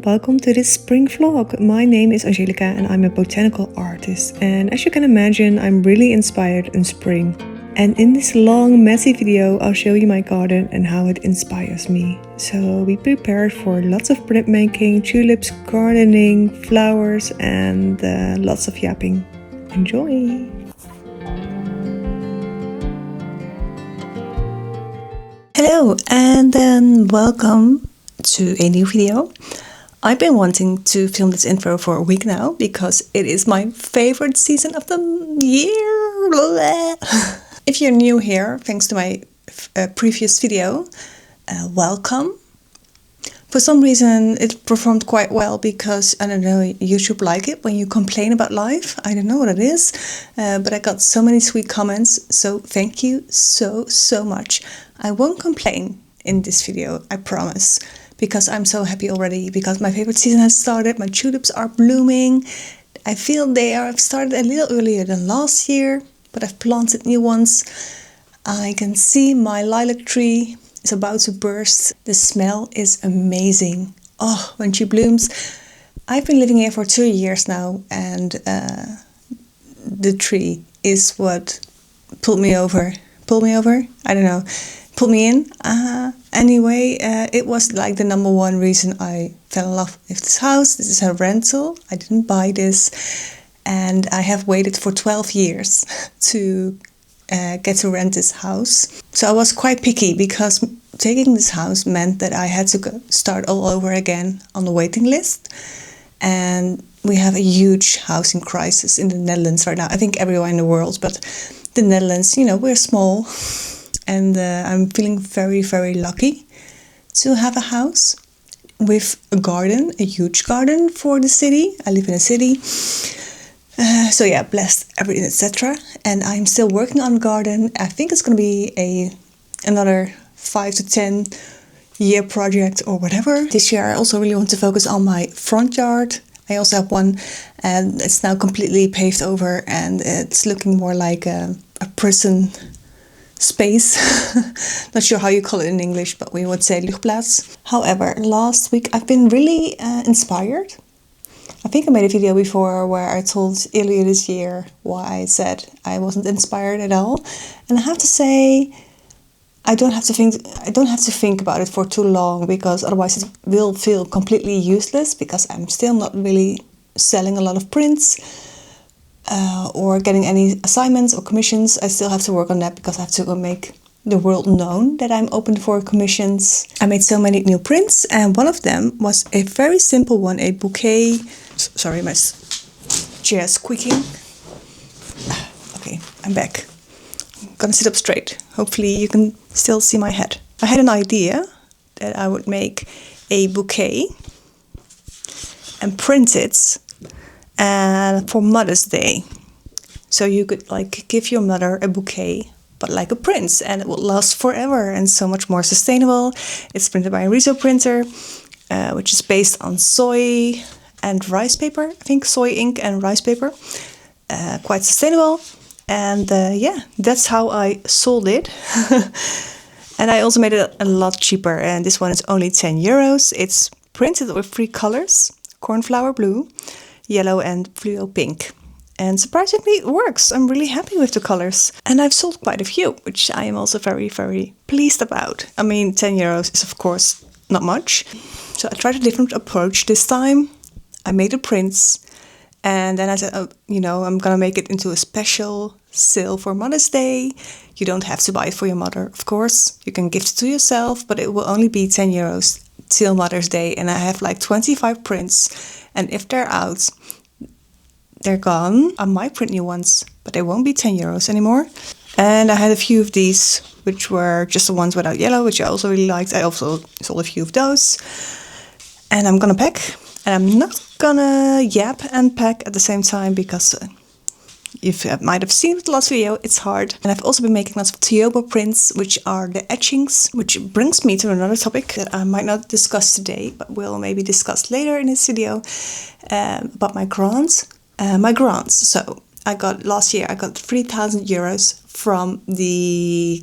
welcome to this spring vlog. My name is Angelica and I'm a botanical artist, and as you can imagine, I'm really inspired in spring. And in this long messy video I'll show you my garden and how it inspires me. So we prepared for lots of printmaking, tulips, gardening, flowers and lots of yapping. Enjoy! Hello and then welcome to a new video. I've been wanting to film this intro for a week now because it is my favorite season of the year. If you're new here, thanks to my previous video, welcome. For some reason it performed quite well because, I don't know, YouTube like it when you complain about life. I don't know what it is, but I got so many sweet comments, so thank you so much. I won't complain in this video, I promise, because I'm so happy already, because my favorite season has started, my tulips are blooming. I feel they have started a little earlier than last year, but I've planted new ones. I can see my lilac tree is about to burst. The smell is amazing. Oh, when she blooms. I've been living here for 2 years now, and the tree is what pulled me over. Pulled me over? I don't know. Pulled me in. Anyway, it was like the number one reason I fell in love with this house. This is a rental. I didn't buy this, and I have waited for 12 years to get to rent this house. So I was quite picky because taking this house meant that I had to start all over again on the waiting list. And we have a huge housing crisis in the Netherlands right now. I think everywhere in the world, but the Netherlands, you know, we're small. And I'm feeling very lucky to have a house with a garden, a huge garden for the city. I live in a city. So yeah, blessed, everything, etc. And I'm still working on the garden. I think it's going to be another 5 to 10 year project or whatever. This year I also really want to focus on my front yard. I also have one, and it's now completely paved over, and it's looking more like a prison space. Not sure how you call it in English, but we would say luchtplaats. However, last week I've been really inspired. I think I made a video before where I told earlier this year why I said I wasn't inspired at all. And I have to say, I don't have to think about it for too long, because otherwise it will feel completely useless, because I'm still not really selling a lot of prints or getting any assignments or commissions. I still have to work on that because I have to make the world known that I'm open for commissions. I made so many new prints, and one of them was a very simple one, a bouquet. Sorry, my chair is squeaking. Okay, I'm back. I'm gonna sit up straight. Hopefully you can still see my head. I had an idea that I would make a bouquet and print it for Mother's Day. So you could like give your mother a bouquet, but like a print, and it will last forever and so much more sustainable. It's printed by a Riso printer, which is based on soy and rice paper. I think soy ink and rice paper. Quite sustainable. And yeah, that's how I sold it. And I also made it a lot cheaper, and this one is only 10 euros. It's printed with 3 colors: cornflower blue, yellow and fluo pink. And surprisingly it works. I'm really happy with the colors. And I've sold quite a few, which I am also very pleased about. I mean, 10 euros is of course not much. So I tried a different approach this time. I made the prints, and then I said, oh, you know, I'm gonna make it into a special sale for Mother's Day. You don't have to buy it for your mother, of course. You can gift it to yourself, but it will only be 10 euros till Mother's Day. And I have like 25 prints, and if they're out, they're gone. I might print new ones, but they won't be 10 euros anymore. And I had a few of these, which were just the ones without yellow, which I also really liked. I also sold a few of those. And I'm gonna pack. And I'm not gonna yap and pack at the same time, because you might have seen the last video, it's hard. And I've also been making lots of Tiobo prints, which are the etchings, which brings me to another topic that I might not discuss today, but will maybe discuss later in this video, about my grants. So last year I got 3,000 euros from the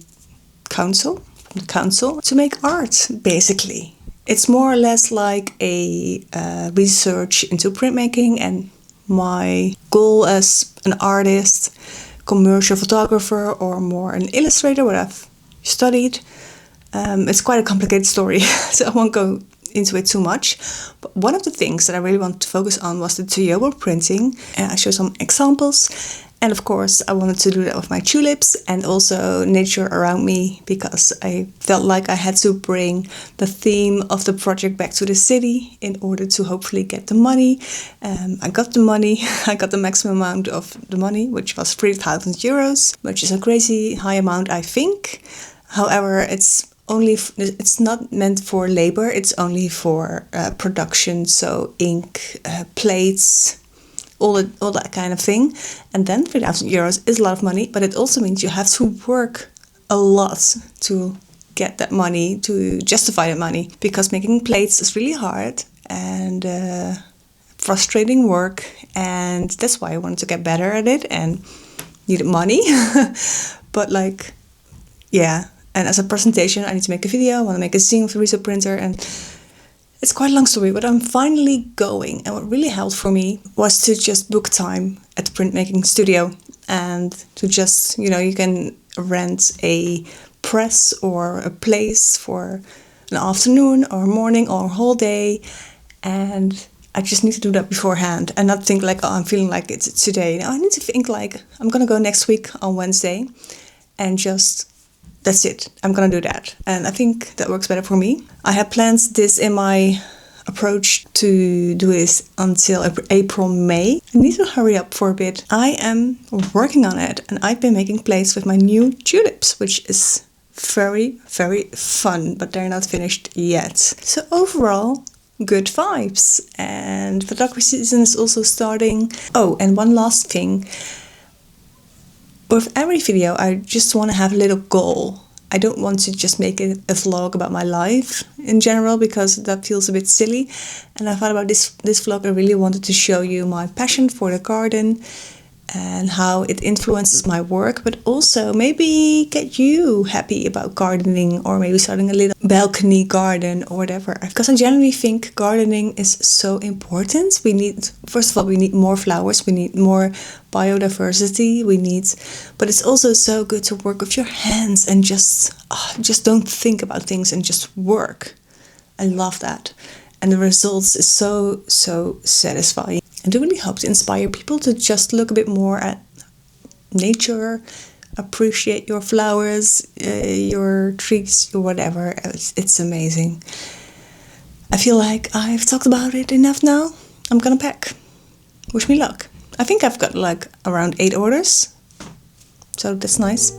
council to make art, basically. It's more or less like a research into printmaking, and my goal as an artist, commercial photographer, or more an illustrator, what I've studied. It's quite a complicated story, so I won't go into it too much. But one of the things that I really wanted to focus on was the tulip printing, and I show some examples. And of course, I wanted to do that with my tulips and also nature around me, because I felt like I had to bring the theme of the project back to the city in order to hopefully get the money. I got the money. I got the maximum amount of the money, which was 3,000 euros, which is a crazy high amount, I think. However, it's not meant for labor. It's only for production, so ink, plates, all that kind of thing. And then 3,000 euros is a lot of money, but it also means you have to work a lot to get that money, to justify that money, because making plates is really hard and frustrating work, and that's why I wanted to get better at it and needed money. But like, yeah, and as a presentation I need to make a video, I want to make a scene with the Riso printer, and it's quite a long story, but I'm finally going. And what really helped for me was to just book time at the printmaking studio, and to just, you can rent a press or a place for an afternoon or morning or a whole day. And I just need to do that beforehand and not think like, oh, I'm feeling like it's today. No, I need to think like, I'm going to go next week on Wednesday, and just, that's it. I'm gonna do that. And I think that works better for me. I had planned this in my approach to do this until April, May. I need to hurry up for a bit. I am working on it, and I've been making plates with my new tulips, which is very, very fun, but they're not finished yet. So overall, good vibes. And photography season is also starting. Oh, and one last thing. With every video, I just want to have a little goal. I don't want to just make a vlog about my life in general, because that feels a bit silly. And I thought about this vlog, I really wanted to show you my passion for the garden and how it influences my work, but also maybe get you happy about gardening, or maybe starting a little balcony garden or whatever. Because I generally think gardening is so important. First of all, we need more flowers, we need more biodiversity, but it's also so good to work with your hands and just don't think about things and just work. I love that. And the results is so satisfying. And I really hope to inspire people to just look a bit more at nature, appreciate your flowers, your trees, your whatever. It's amazing. I feel like I've talked about it enough now. I'm gonna pack. Wish me luck. I think I've got like around 8 orders, so that's nice.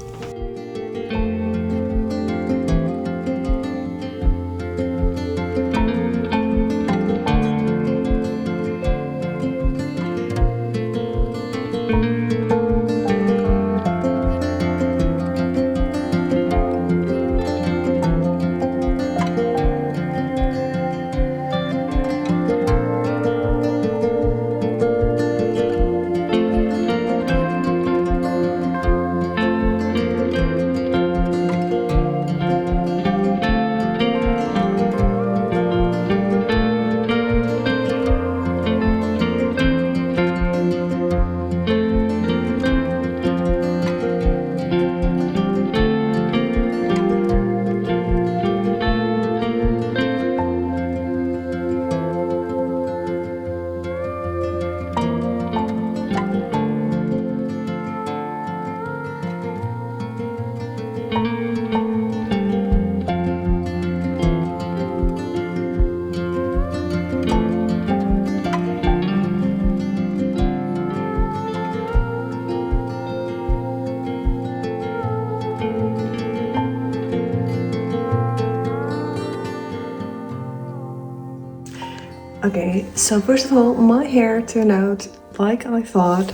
Okay, so first of all, my hair turned out like I thought.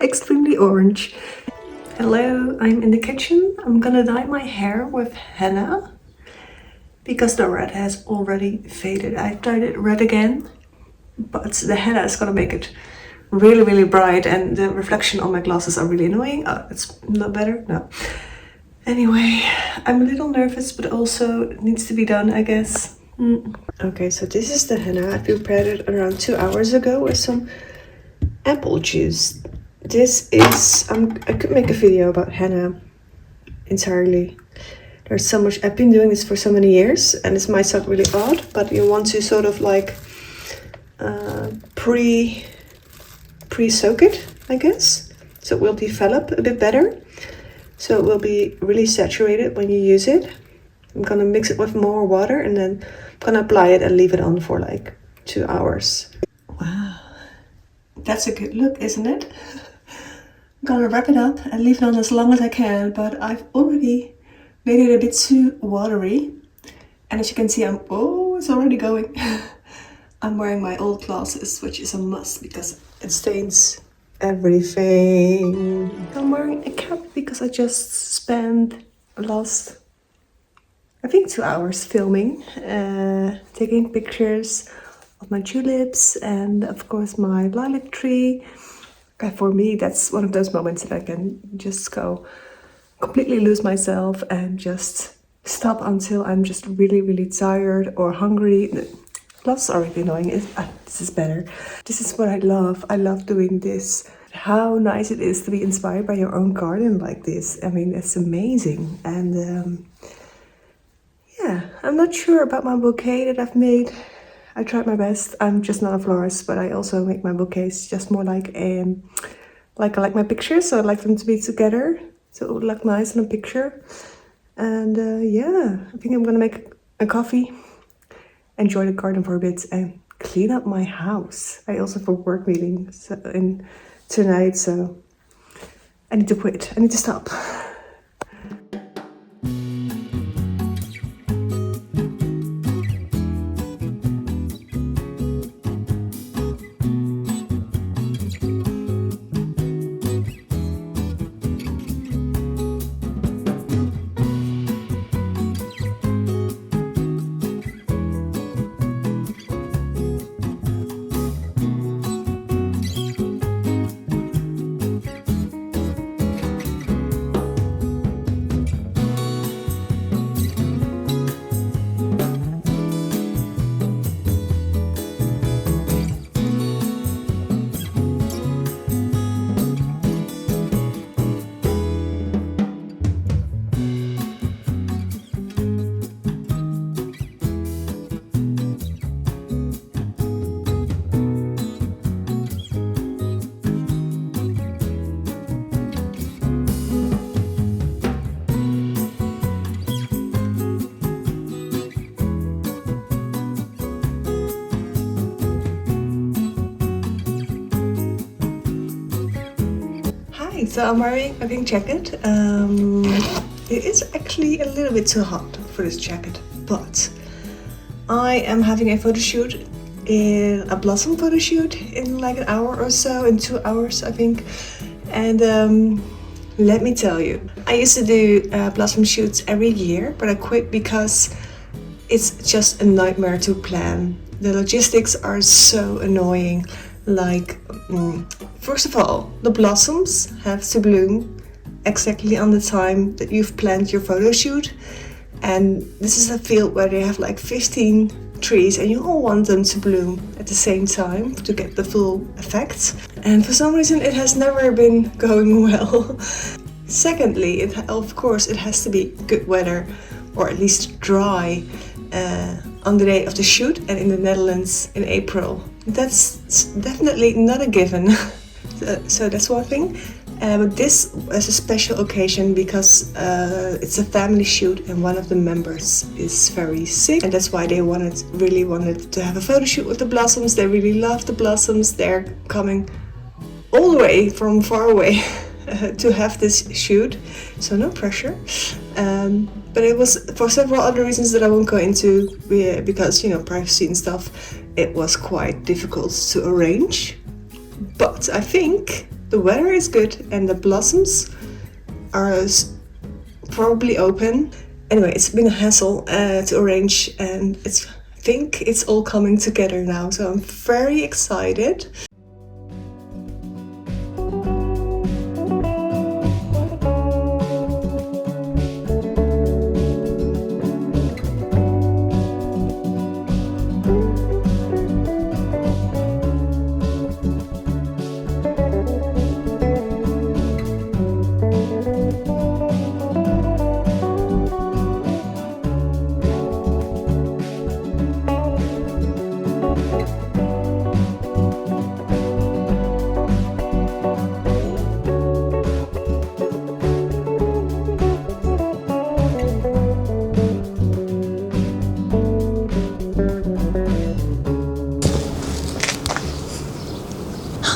Extremely orange. Hello, I'm in the kitchen. I'm gonna dye my hair with henna because the red has already faded. I've dyed it red again, but the henna is gonna make it really bright, and the reflection on my glasses are really annoying. Oh, it's not better? No. Anyway, I'm a little nervous, but also it needs to be done, I guess. Okay, so this is the henna. I prepared it around 2 hours ago with some apple juice. This is, I could make a video about henna entirely. There's so much, I've been doing this for so many years, and this might sound really odd, but you want to sort of like pre-soak it, I guess. So it will develop a bit better. So it will be really saturated when you use it. I'm gonna mix it with more water and then I'm gonna apply it and leave it on for like 2 hours. Wow, that's a good look, isn't it? I'm gonna wrap it up and leave it on as long as I can, but I've already made it a bit too watery. And as you can see, it's already going. I'm wearing my old glasses, which is a must because it stains everything. I'm wearing a cap because I just spent the last, I think, 2 hours filming, taking pictures of my tulips and of course my lilac tree. For me, that's one of those moments that I can just go completely lose myself and just stop until I'm just really, really tired or hungry. Gloves are really annoying. This is better. This is what I love. I love doing this. How nice it is to be inspired by your own garden like this. I mean, it's amazing. And yeah, I'm not sure about my bouquet that I've made. I tried my best. I'm just not a florist, but I also make my bouquets just more like I like my pictures, so I like them to be together, so it would look nice in a picture. And yeah, I think I'm gonna make a coffee, enjoy the garden for a bit, and clean up my house. I also have a work meeting tonight, so I need to quit. I need to stop. So I'm wearing a pink jacket. It is actually a little bit too hot for this jacket, but I am having a photo shoot, a blossom photo shoot in like an hour or so, in 2 hours I think. And let me tell you, I used to do blossom shoots every year, but I quit because it's just a nightmare to plan. The logistics are so annoying. Like, first of all, the blossoms have to bloom exactly on the time that you've planned your photo shoot. And this is a field where they have like 15 trees and you all want them to bloom at the same time to get the full effect. And for some reason it has never been going well. Secondly, of course it has to be good weather, or at least dry, on the day of the shoot, and in the Netherlands in April. That's definitely not a given. So that's one thing. But this is a special occasion because it's a family shoot and one of the members is very sick, and that's why they really wanted to have a photo shoot with the blossoms. They really love the blossoms. They're coming all the way from far away to have this shoot, so no pressure. But it was for several other reasons that I won't go into, because, you know, privacy and stuff. It was quite difficult to arrange, but I think the weather is good and the blossoms are probably open. Anyway, it's been a hassle to arrange, and I think it's all coming together now, so I'm very excited.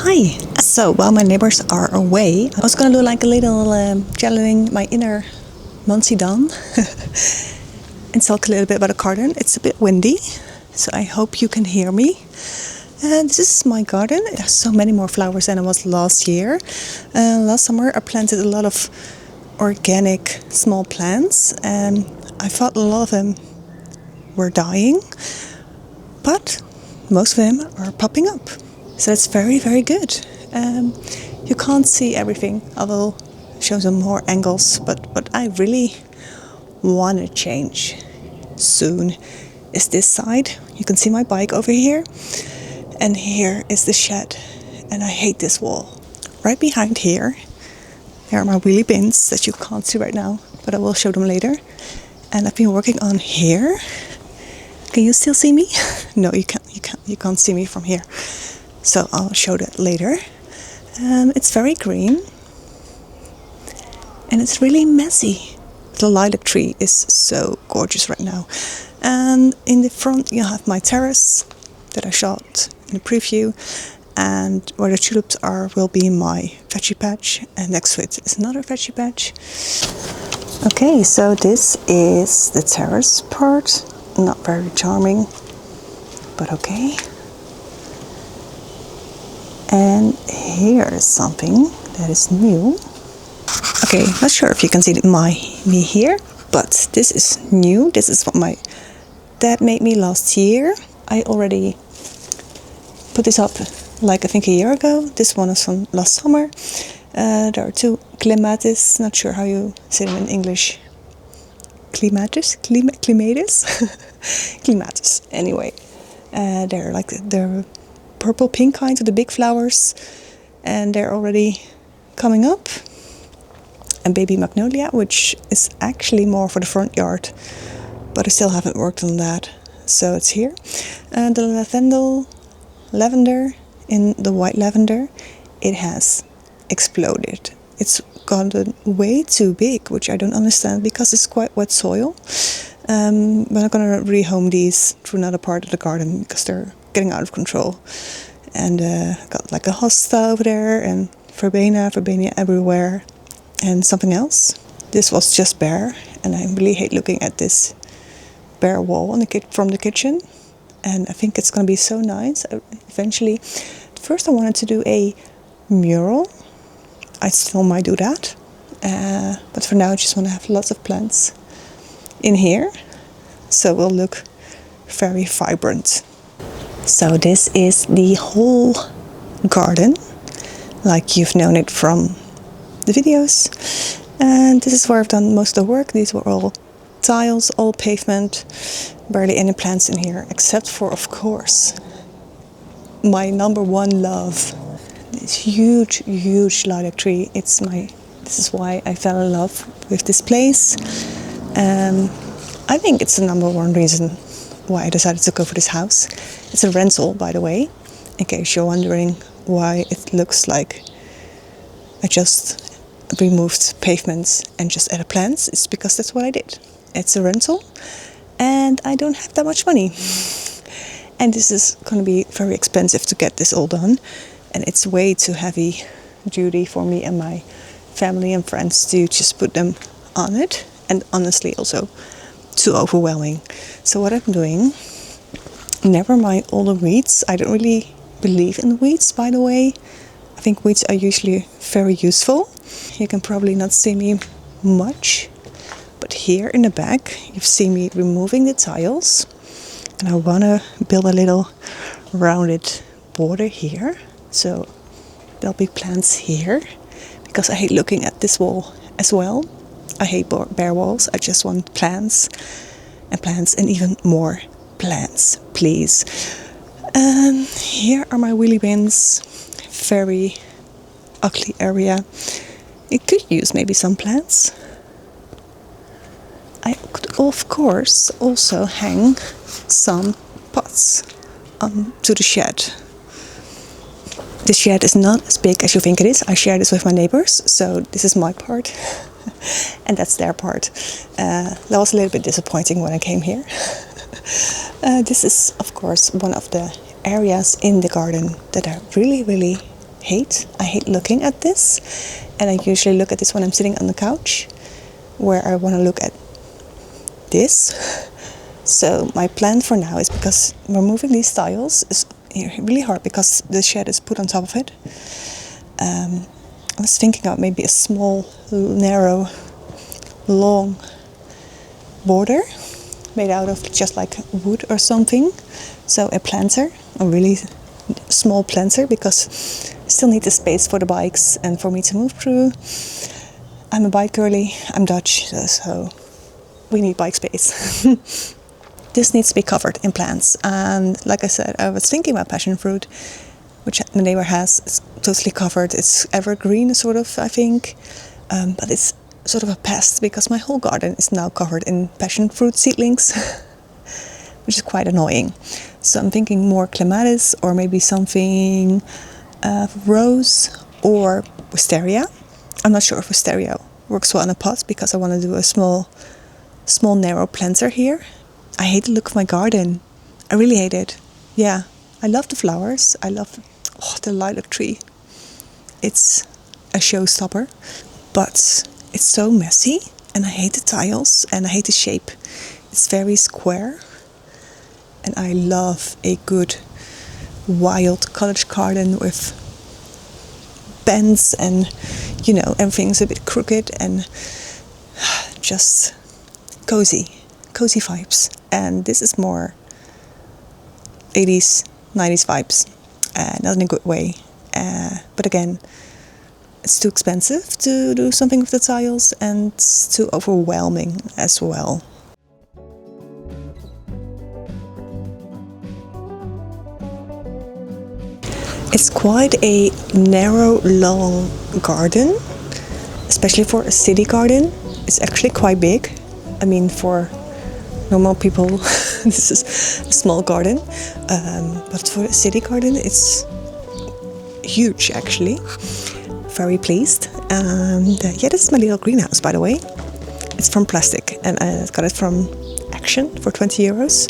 Hi! So, while my neighbors are away, I was gonna do like a little channeling my inner Monsi Dawn and talk a little bit about the garden. It's a bit windy, so I hope you can hear me. And this is my garden. There's so many more flowers than it was last year. Last summer I planted a lot of organic small plants, and I thought a lot of them were dying, but most of them are popping up. So it's very, very good. You can't see everything. I will show some more angles, but what I really want to change soon is this side. You can see my bike over here, and here is the shed, and I hate this wall. Right behind here, there are my wheelie bins that you can't see right now, but I will show them later. And I've been working on here. Can you still see me? No, you can't. You can't see me from here. So I'll show that later. It's very green, and it's really messy. The lilac tree is so gorgeous right now. And in the front you have my terrace that I shot in the preview, and where the tulips are will be my veggie patch, and next to it is another veggie patch. Okay, so this is the terrace part. Not very charming, but okay. And here is something that is new. Okay, not sure if you can see me here, but this is new. This is what my dad made me last year. I already put this up like I think a year ago. This one is from last summer. There are two clematis, not sure how you say them in English. Clematis? Clematis, anyway. They're like the purple pink kinds of the big flowers, and they're already coming up. And baby magnolia, which is actually more for the front yard, but I still haven't worked on that, so it's here. And the lavender in the white lavender, it has exploded. It's gotten way too big, which I don't understand because it's quite wet soil. But I'm gonna rehome these to another part of the garden because they're getting out of control. And got like a hosta over there, and verbena everywhere, and something else. This was just bare, and I really hate looking at this bare wall from the kitchen. And I think it's gonna be so nice eventually. First I wanted to do a mural. I still might do that, but for now I just want to have lots of plants in here, so it will look very vibrant. So this is the whole garden, like you've known it from the videos, and this is where I've done most of the work. These were all tiles, all pavement, barely any plants in here, except for, of course, my number one love. This huge lilac tree. This is why I fell in love with this place. I think it's the number one reason why I decided to go for this house. It's a rental, by the way, in case you're wondering why it looks like I just removed pavements and just added plants. It's because that's what I did. It's a rental, and I don't have that much money. And this is going to be very expensive to get this all done. And it's way too heavy duty for me and my family and friends to just put them on it. And honestly also too overwhelming. So what I'm doing, never mind all the weeds. I don't really believe in weeds, by the way. I think weeds are usually very useful. You can probably not see me much, but here in the back you've seen me removing the tiles. And I want to build a little rounded border here. So there'll be plants here, because I hate looking at this wall as well. I hate bare walls. I just want plants and even more plants, please. Here are my wheelie bins. Very ugly area. It could use maybe some plants. I could of course also hang some pots onto the shed. The shed is not as big as you think it is. I share this with my neighbors, so this is my part and that's their part. That was a little bit disappointing when I came here. This is of course one of the areas in the garden that I really hate. I hate looking at this, and I usually look at this when I'm sitting on the couch, where I want to look at this. So my plan for now is, because removing these tiles is really hard because the shed is put on top of it. I was thinking of maybe a small, narrow, long border made out of just like wood or something. So a planter, a really small planter, because I still need the space for the bikes and for me to move through. I'm a bike girly, I'm Dutch, so we need bike space. This needs to be covered in plants, and like I said, I was thinking about passion fruit, which the neighbor has. It's totally covered. It's evergreen, sort of, I think, but it's sort of a pest because my whole garden is now covered in passion fruit seedlings, which is quite annoying. So I'm thinking more clematis, or maybe something rose or wisteria. I'm not sure if wisteria works well in a pot, because I want to do a small narrow planter here. I hate the look of my garden. I really hate it. Yeah, I love the flowers. I love the lilac tree. It's a showstopper, but it's so messy, and I hate the tiles, and I hate the shape. It's very square, and I love a good wild cottage garden with bends, and everything's a bit crooked and just cozy vibes. And this is more 80s, 90s vibes, not in a good way. But again, it's too expensive to do something with the tiles, and it's too overwhelming as well. It's quite a narrow, long garden, especially for a city garden. It's actually quite big. I mean, for normal people, this is a small garden, but for a city garden, it's huge, actually. Very pleased. And yeah, this is my little greenhouse, by the way. It's from plastic, and I got it from Action for 20 euros.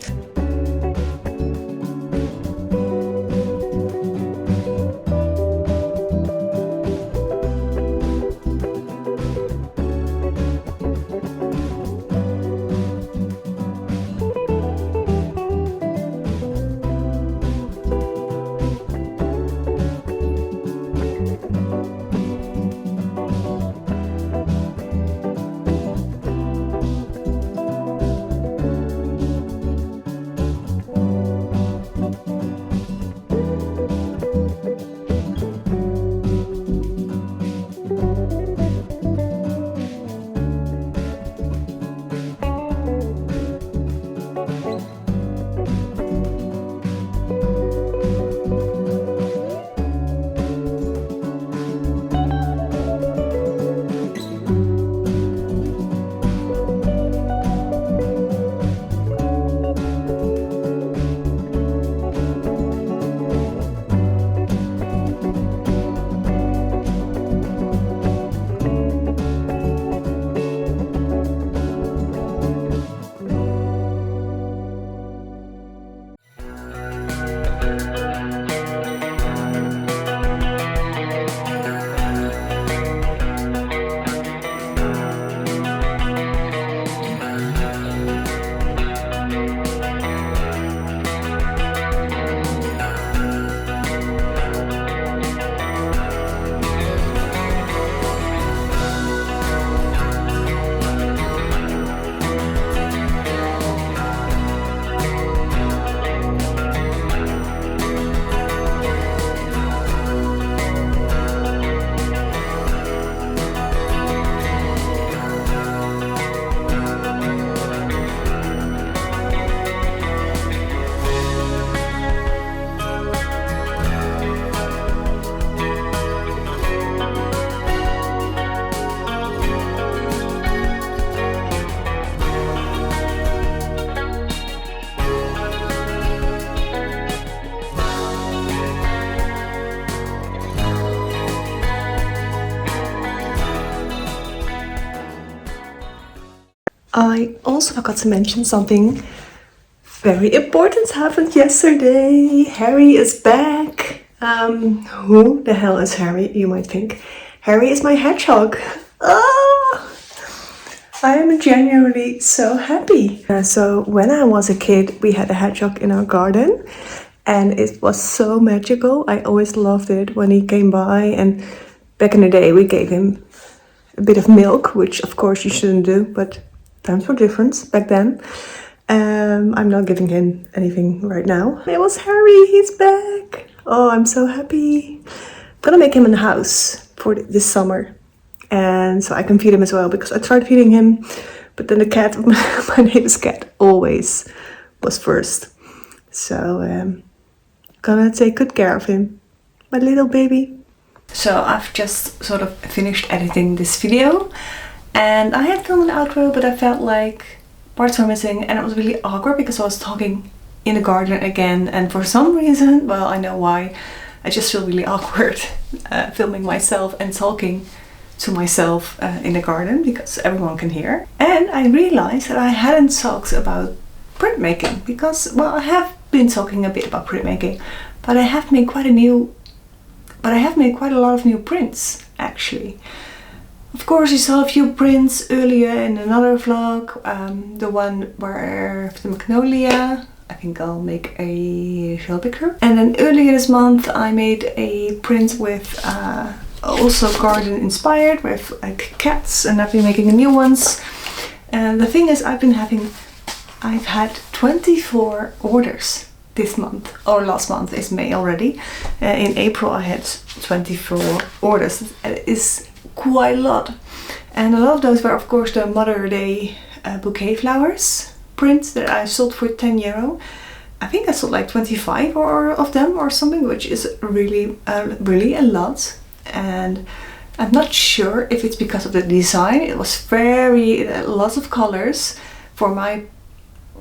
I also forgot to mention something very important happened yesterday. Harry is back. Who the hell is Harry, you might think? Harry is my hedgehog. Ah! I am genuinely so happy. So when I was a kid, we had a hedgehog in our garden and it was so magical. I always loved it when he came by, and back in the day we gave him a bit of milk, which of course you shouldn't do, but times were different back then. I'm not giving him anything right now. It was Harry, he's back. Oh, I'm so happy. I'm gonna make him a house for this summer. And so I can feed him as well, because I tried feeding him, but then the cat, my neighbor's cat, always was first. So gonna take good care of him, my little baby. So I've just sort of finished editing this video, and I had filmed an outro, but I felt like parts were missing, and it was really awkward because I was talking in the garden again, and for some reason, well, I know why, I just feel really awkward filming myself and talking to myself in the garden, because everyone can hear. And I realized that I hadn't talked about printmaking, because, well, I have been talking a bit about printmaking, but I have made quite a lot of new prints, actually. Of course, you saw a few prints earlier in another vlog, the one where the magnolia. I think I'll make a show picture. And then earlier this month I made a print with also garden inspired, with like cats, and I've been making new ones. And the thing is, I've had 24 orders this month, or last month is May already. In April I had 24 orders. It is quite a lot. And a lot of those were of course the Mother Day bouquet flowers prints that I sold for €10. I think I sold like 25 of them or something, which is really a lot. And I'm not sure if it's because of the design. It was lots of colors. For my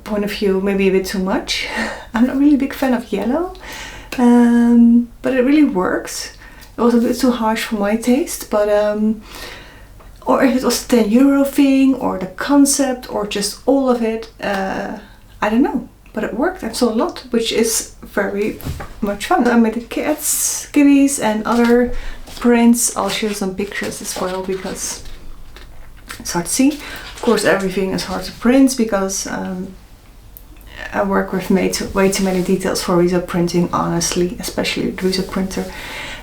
point of view, maybe a bit too much. I'm not really a big fan of yellow, but it really works. It was a bit too harsh for my taste, but or if it was a €10 thing, or the concept, or just all of it, I don't know. But it worked. I sold a lot, which is very much fun. I made the cats, kitties, and other prints. I'll share some pictures as well, because it's hard to see. Of course, everything is hard to print, because I work with way too many details for Riso printing, honestly, especially the Riso printer.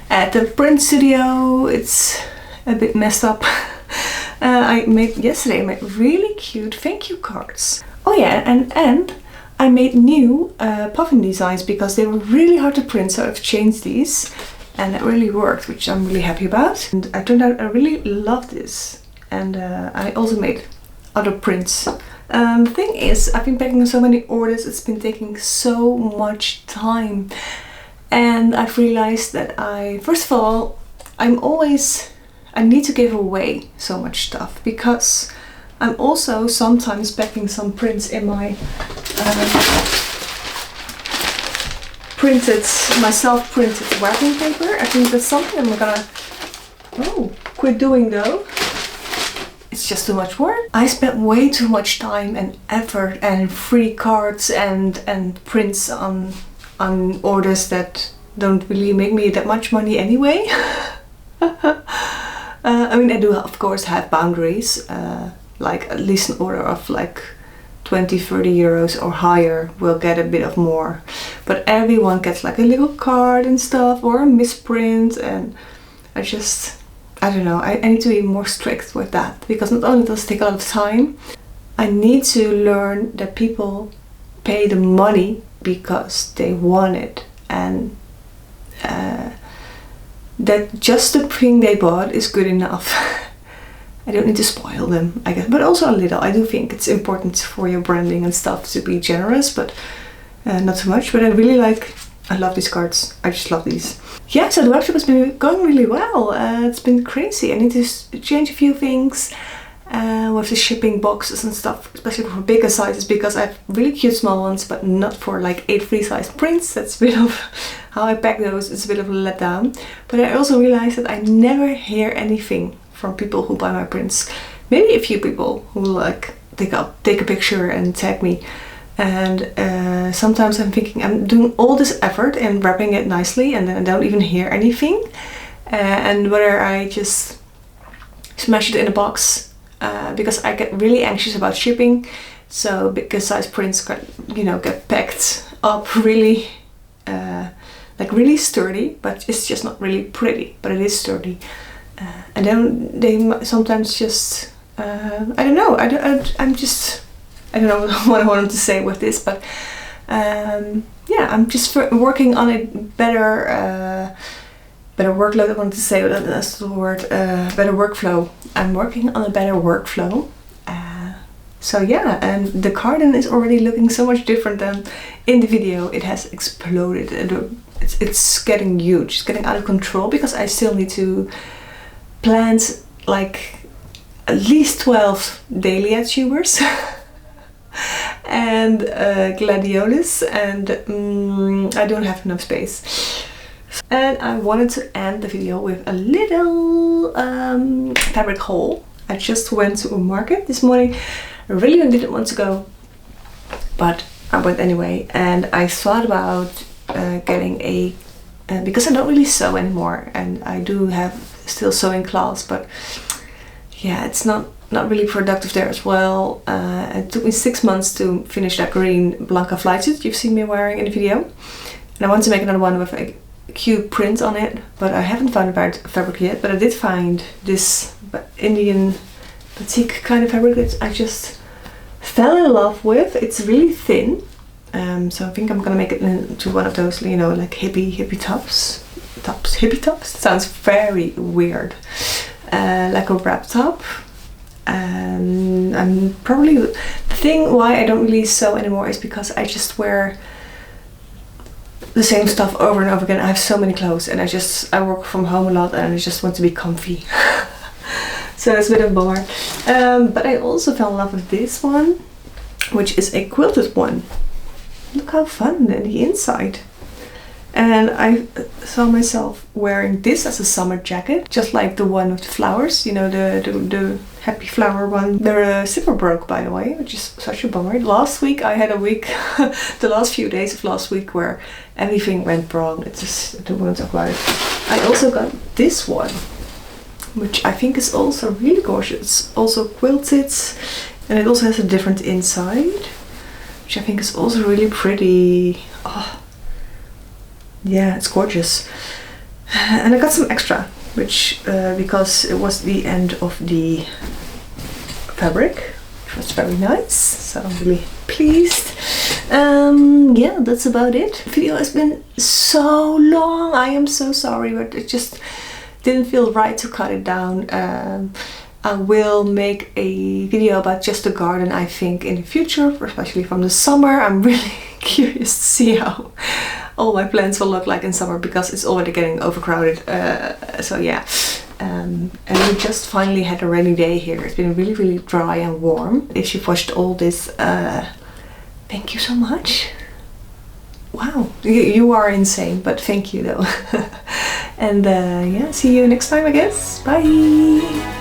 At the print studio, it's a bit messed up. Yesterday I made really cute thank you cards. Oh yeah, and I made new puffin designs, because they were really hard to print, so I've changed these, and it really worked, which I'm really happy about. And I turned out I really love this. And I also made other prints. The thing is, I've been packing so many orders, it's been taking so much time. And I've realized that first of all, I need to give away so much stuff, because I'm also sometimes packing some prints in my self-printed wrapping paper. I think that's something I'm gonna quit doing though. It's just too much work. I spent way too much time and effort and free cards and prints on orders that don't really make me that much money anyway. I mean, I do of course have boundaries, like at least an order of like 20-30 euros or higher will get a bit of more, but everyone gets like a little card and stuff, or a misprint, and I don't know, I need to be more strict with that, because not only does it take a lot of time, I need to learn that people pay the money because they want it, and that just the thing they bought is good enough. I don't need to spoil them, I guess, but also a little. I do think it's important for your branding and stuff to be generous, but not too much. But I love these cards. I just love these. Yeah, so the workshop has been going really well. It's been crazy. I need to change a few things with the shipping boxes and stuff, especially for bigger sizes, because I have really cute small ones, but not for like 8 free size prints. That's a bit of how I pack those. It's a bit of a letdown. But I also realized that I never hear anything from people who buy my prints. Maybe a few people who like take a picture and tag me. And sometimes I'm thinking I'm doing all this effort and wrapping it nicely, and then I don't even hear anything. And whether I just smash it in a box, because I get really anxious about shipping. So big size prints get packed up really, like really sturdy, but it's just not really pretty, but it is sturdy. And then they sometimes just, I don't know, I don't know what I wanted to say with this, but yeah, I'm just working on a better workload. I wanted to say that's the word, better workflow. I'm working on a better workflow. So yeah, and the cardigan is already looking so much different than in the video. It has exploded, and it's getting huge. It's getting out of control because I still need to plant like at least 12 dahlia tubers and gladiolus, and I don't have enough space. And I wanted to end the video with a little fabric haul. I just went to a market this morning. I really didn't want to go, but I went anyway, and I thought about getting a, because I don't really sew anymore, and I do have still sewing class, but yeah, it's not really productive there as well. It took me 6 months to finish that green Blanca flight suit you've seen me wearing in the video, and I want to make another one with a cute print on it, but I haven't found the right fabric yet. But I did find this Indian batik kind of fabric that I just fell in love with. It's really thin, so I think I'm gonna make it into one of those, like hippie tops. Hippie tops sounds very weird, like a wrap top. And I'm probably, the thing why I don't really sew anymore is because I just wear the same stuff over and over again. I have so many clothes, and I work from home a lot, and I just want to be comfy. So it's a bit of a bummer. But I also fell in love with this one, which is a quilted one. Look how fun in the inside. And I saw myself wearing this as a summer jacket, just like the one with the flowers, the happy flower one. The zipper broke, by the way, which is such a bummer. Last week I had a week, the last few days of last week, where everything went wrong. I don't want to talk about it. I also got this one, which I think is also really gorgeous. It's also quilted, and it also has a different inside, which I think is also really pretty. Oh, yeah, it's gorgeous. And I got some extra, which because it was the end of the fabric, which was very nice, so I'm really pleased. Yeah, that's about it. The video has been so long. I am so sorry, but it just didn't feel right to cut it down. I will make a video about just the garden, I think, in the future, especially from the summer. I'm really curious to see how all my plants will look like in summer, because it's already getting overcrowded. So yeah, and we just finally had a rainy day here. It's been really, really dry and warm. If you've watched all this, thank you so much. Wow, you are insane, but thank you though. And yeah, see you next time, I guess. Bye.